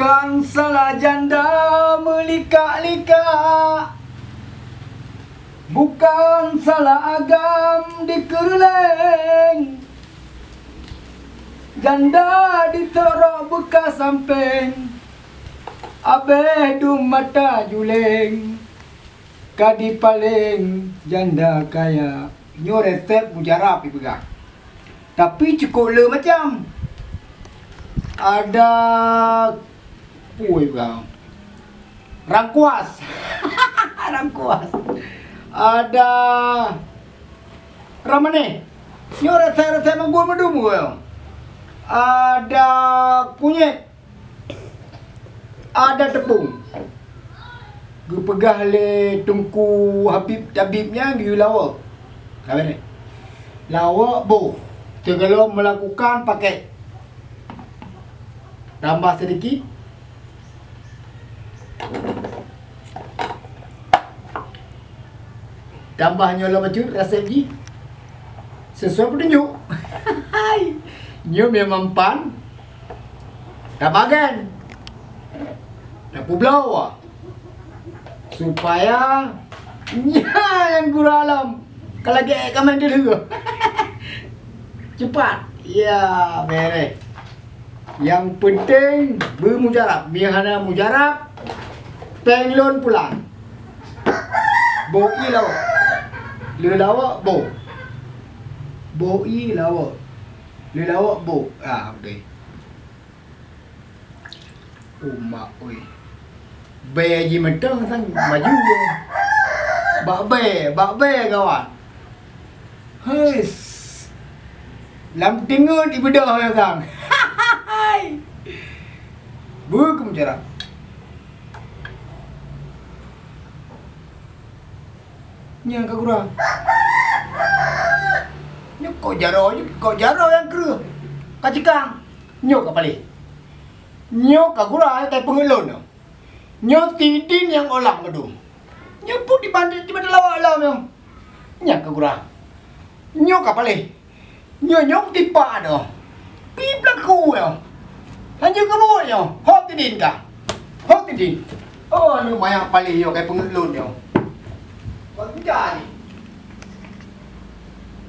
Bukan salah janda melika-lika, bukan salah agam dikerleng, janda ditorok bekas samping, abeh du mata juleng, kadi paling janda kaya. Nyo resep mujarab ibu. Tapi cukup le macam ada rangkuas. Rangkuas. Ada ramane. Nyo resep manggur medum yo. Ada kunyit. Ada tepung. Gu pegah le tungku Habib tabibnya gu lawa. Kabar ni. Lawa bo. Kalau melakukan pakai tambah sedikit tambah nyola macut resep ji sesuai petunjuk. Nyo memang pan tabagan tapu belawa supaya yang gura alam kalau ge kamen dulu. Cepat. Ya, beres. Yang penting bermujarab. Mihana mujarab, penglon pulang. Boi lawa. Le lawa bo. Boi lawa. Le lawa bo. Ah, betul. Oh mak oi. Be ji mentang sang maju. Bak be kawan. Heis. Lam tengok di bedah ya sang. Buku mujarab. Nya ka gura. Nyo kok jaro yang kru. Kacikang. Nyo ka pali. Nyo ka gura kai pengelon. Nyo tidin yang olah medum. Nyo pun di bandar lawa alam yo. Nya ka gura. Nyo ka pali. Nyok tipa dah. Pi pelaku yo. Hanya kamu yo. Hot tidin ka. Hot tidin. Oh, ni banyak pali yo kai pengelun yo. Kau jadi.